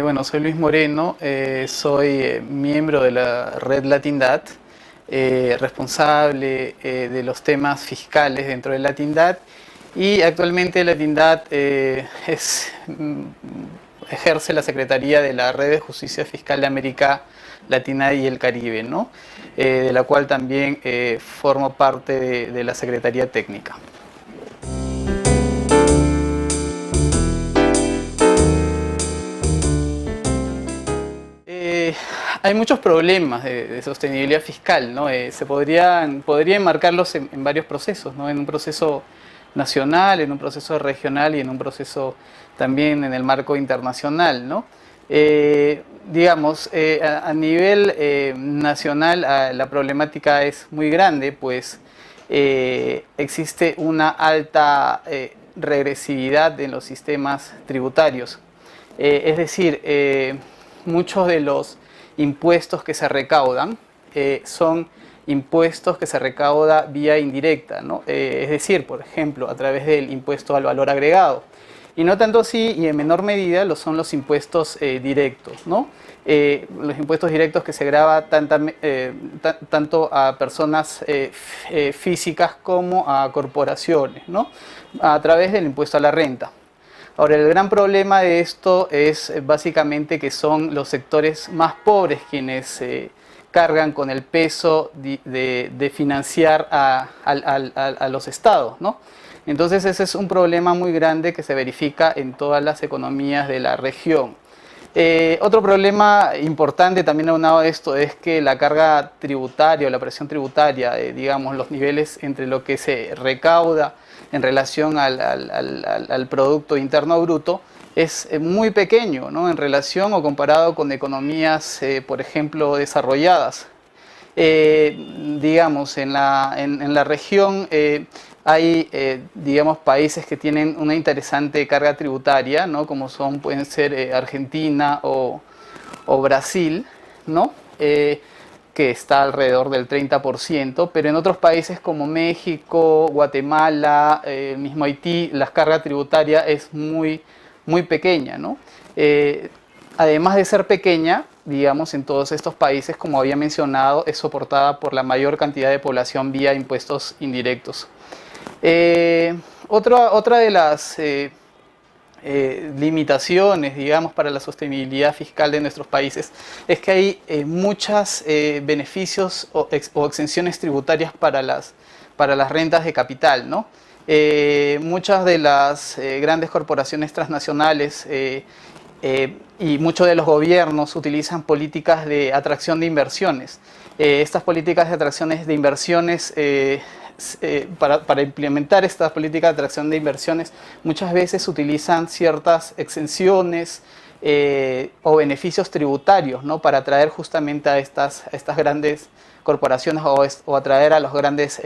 Bueno, soy Luis Moreno, soy miembro de la red Latindad, responsable de los temas fiscales dentro de Latindad y actualmente Latindad ejerce la Secretaría de la Red de Justicia Fiscal de América Latina y el Caribe, ¿no? De la cual también formo parte de la Secretaría Técnica. Hay muchos problemas de sostenibilidad fiscal, ¿no? Podría enmarcarlos en varios procesos, ¿no? En un proceso nacional, en un proceso regional y en un proceso también en el marco internacional, ¿no? A nivel nacional la problemática es muy grande, pues existe una alta regresividad en los sistemas tributarios. Es decir, muchos de los impuestos que se recaudan son impuestos que se recauda vía indirecta, ¿no? Es decir, por ejemplo, a través del impuesto al valor agregado. Y no tanto así, y en menor medida, son los impuestos directos, ¿no? Los impuestos directos que se grava tanto a personas físicas como a corporaciones, ¿no? A través del impuesto a la renta. Ahora, el gran problema de esto es básicamente que son los sectores más pobres quienes cargan con el peso de financiar a los estados, ¿no? Entonces ese es un problema muy grande que se verifica en todas las economías de la región. Otro problema importante también aunado a esto es que la carga tributaria o la presión tributaria, digamos, los niveles entre lo que se recauda en relación al Producto Interno Bruto es muy pequeño, ¿no? En relación o comparado con economías, por ejemplo, desarrolladas. Digamos, en la región hay, digamos, países que tienen una interesante carga tributaria, ¿no? Como pueden ser Argentina o Brasil, ¿no? Que está alrededor del 30%, pero en otros países como México, Guatemala, el mismo Haití, la carga tributaria es muy pequeña, ¿no? Además de ser pequeña, digamos, en todos estos países, como había mencionado, es soportada por la mayor cantidad de población vía impuestos indirectos. Otra de las limitaciones, digamos, para la sostenibilidad fiscal de nuestros países es que hay muchos beneficios o exenciones tributarias para las rentas de capital, ¿no? Muchas de las grandes corporaciones transnacionales y muchos de los gobiernos utilizan políticas de atracción de inversiones. Estas políticas de atracciones de inversiones para implementar estas políticas de atracción de inversiones muchas veces utilizan ciertas exenciones o beneficios tributarios, ¿no? Para atraer justamente a estas grandes corporaciones o atraer a los grandes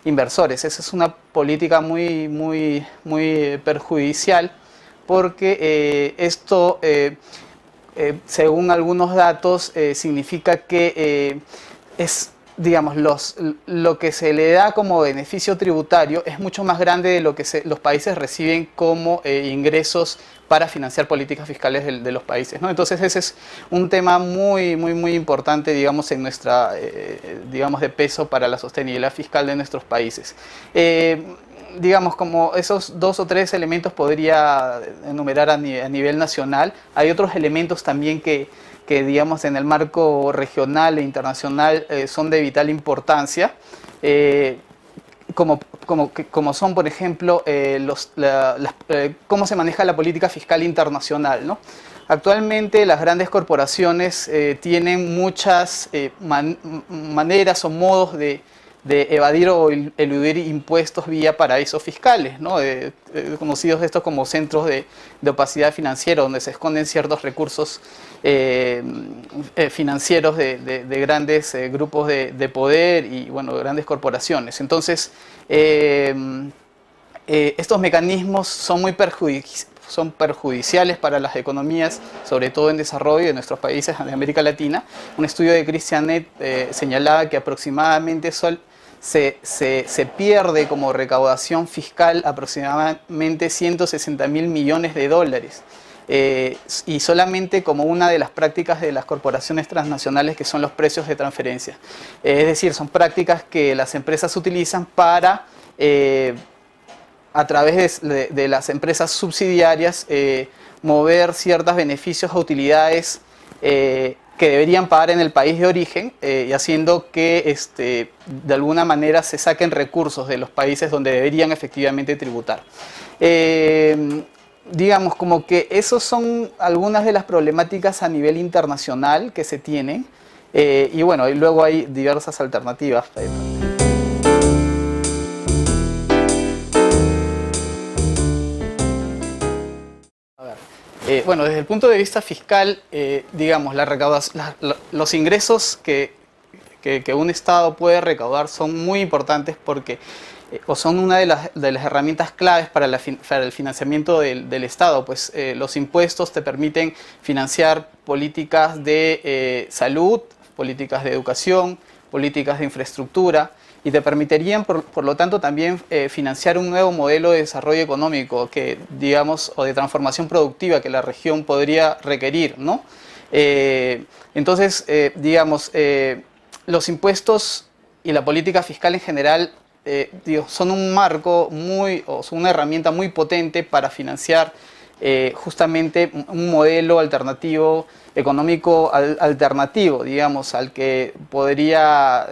inversores. Esa es una política muy perjudicial porque esto, según algunos datos, significa que digamos, lo que se le da como beneficio tributario es mucho más grande de lo que los países reciben como ingresos para financiar políticas fiscales de los países, ¿no? Entonces ese es un tema muy importante, digamos, en nuestra, digamos, de peso para la sostenibilidad fiscal de nuestros países. Digamos, como esos 2 o 3 elementos podría enumerar a nivel nacional. Hay otros elementos también que digamos en el marco regional e internacional son de vital importancia, como son, por ejemplo, cómo se maneja la política fiscal internacional, ¿no? Actualmente las grandes corporaciones tienen muchas maneras o modos de evadir o eludir impuestos vía paraísos fiscales, ¿no? Conocidos estos como centros de opacidad financiera, donde se esconden ciertos recursos financieros de grandes grupos de poder y, bueno, grandes corporaciones. Entonces, estos mecanismos son muy perjudiciales para las economías, sobre todo en desarrollo de nuestros países de América Latina. Un estudio de Christianet señalaba que aproximadamente se pierde como recaudación fiscal aproximadamente 160.000 millones de dólares. y solamente como una de las prácticas de las corporaciones transnacionales, que son los precios de transferencia. Es decir, son prácticas que las empresas utilizan para, a través de las empresas subsidiarias, mover ciertos beneficios o utilidades que deberían pagar en el país de origen, y haciendo que de alguna manera se saquen recursos de los países donde deberían efectivamente tributar. Digamos, como que esos son algunas de las problemáticas a nivel internacional que se tienen, y bueno, y luego hay diversas alternativas. Bueno, desde el punto de vista fiscal, digamos, los ingresos que un Estado puede recaudar son muy importantes porque, o son una de las herramientas claves para el financiamiento del Estado, pues los impuestos te permiten financiar políticas de salud, políticas de educación, políticas de infraestructura, y te permitirían, por lo tanto, también financiar un nuevo modelo de desarrollo económico que, digamos, o de transformación productiva que la región podría requerir, ¿no? Entonces, digamos, los impuestos y la política fiscal en general, son un marco o son una herramienta muy potente para financiar justamente un modelo alternativo, económico alternativo, digamos, al que podría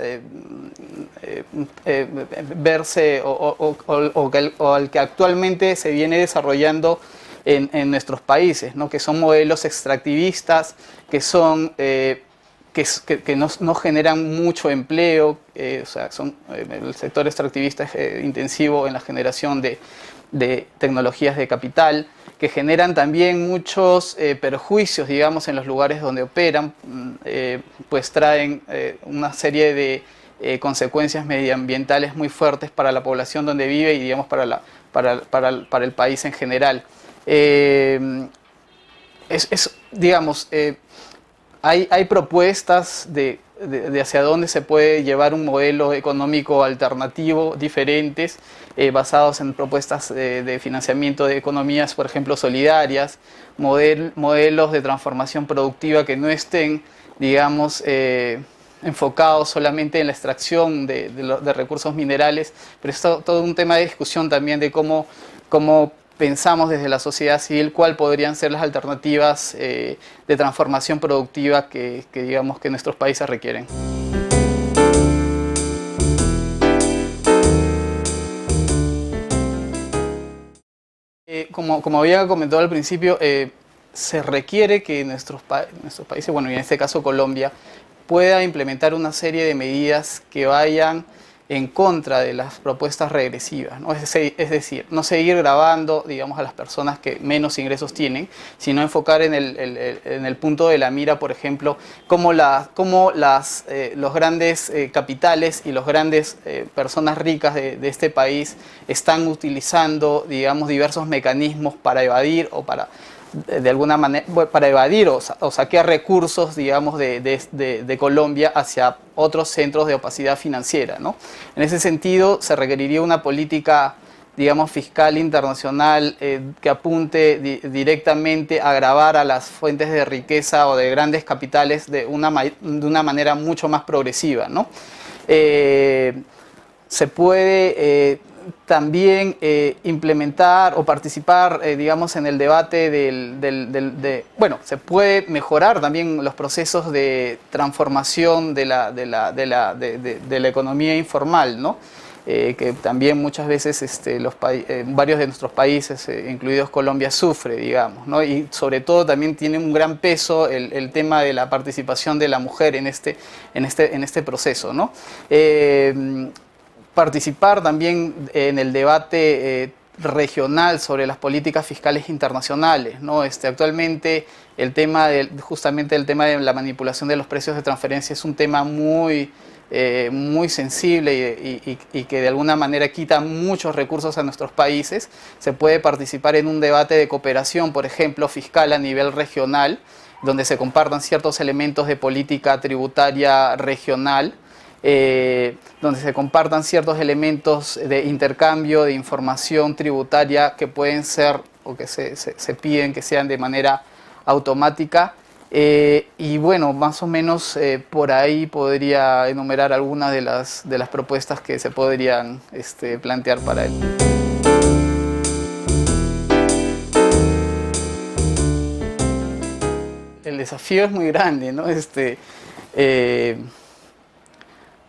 verse o al que actualmente se viene desarrollando en nuestros países, ¿no? Que son modelos extractivistas, que son que no generan mucho empleo, o sea, el sector extractivista es intensivo en la generación de tecnologías de capital, que generan también muchos perjuicios, digamos, en los lugares donde operan, pues traen una serie de consecuencias medioambientales muy fuertes para la población donde vive y, digamos, para el país en general. Digamos, hay propuestas de hacia dónde se puede llevar un modelo económico alternativo, diferentes, basados en propuestas de financiamiento de economías, por ejemplo, solidarias, modelos de transformación productiva que no estén, digamos, enfocados solamente en la extracción de recursos minerales, pero es todo un tema de discusión también de cómo pensamos desde la sociedad civil cuáles podrían ser las alternativas de transformación productiva que digamos que nuestros países requieren. Como había comentado al principio, se requiere que nuestros países, bueno, y en este caso Colombia, pueda implementar una serie de medidas que vayan en contra de las propuestas regresivas, ¿no? Es decir, no seguir gravando, digamos, a las personas que menos ingresos tienen, sino enfocar en el punto de la mira, por ejemplo, cómo los grandes capitales y los grandes personas ricas de este país están utilizando, digamos, diversos mecanismos para evadir o de alguna manera, para evadir o saquear recursos, digamos, de Colombia hacia otros centros de opacidad financiera, ¿no? En ese sentido, se requeriría una política, digamos, fiscal internacional que apunte directamente a gravar a las fuentes de riqueza o de grandes capitales de una manera mucho más progresiva, ¿no? Se puede también implementar o participar, digamos, en el debate bueno, se puede mejorar también los procesos de transformación de la economía informal, ¿no? Que también muchas veces varios de nuestros países, incluidos Colombia, sufre, digamos, ¿no? Y sobre todo también tiene un gran peso el tema de la participación de la mujer en este proceso, ¿no? Participar también en el debate regional sobre las políticas fiscales internacionales, ¿no? Actualmente justamente el tema de la manipulación de los precios de transferencia es un tema muy sensible y que de alguna manera quita muchos recursos a nuestros países. Se puede participar en un debate de cooperación, por ejemplo, fiscal a nivel regional, donde se compartan ciertos elementos de política tributaria regional, donde se compartan ciertos elementos de intercambio de información tributaria que pueden ser o que se piden que sean de manera automática. Y bueno, más o menos por ahí podría enumerar algunas de las propuestas que se podrían plantear para él. El desafío es muy grande, ¿no?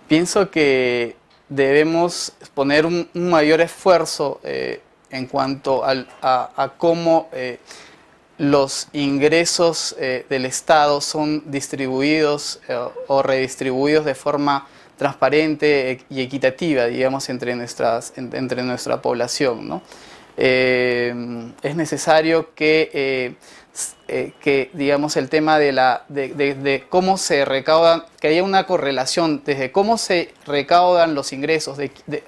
Pienso que debemos poner un mayor esfuerzo en cuanto a cómo los ingresos del Estado son distribuidos o redistribuidos de forma transparente y equitativa, digamos, entre nuestra población, ¿no? Es necesario que digamos, el tema de cómo se recaudan, que haya una correlación desde cómo se recaudan los ingresos,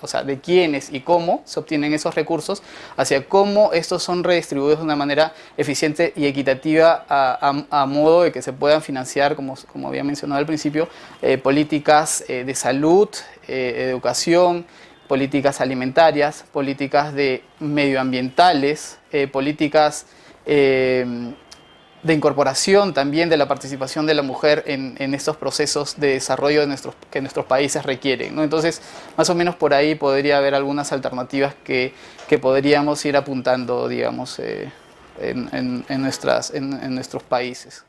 o sea, de quiénes y cómo se obtienen esos recursos, hacia cómo estos son redistribuidos de una manera eficiente y equitativa a modo de que se puedan financiar, como había mencionado al principio, políticas de salud, educación, políticas alimentarias, políticas medioambientales, políticas de incorporación también de la participación de la mujer en estos procesos de desarrollo que nuestros países requieren, ¿no? Entonces, más o menos por ahí podría haber algunas alternativas que podríamos ir apuntando, digamos, en nuestros países.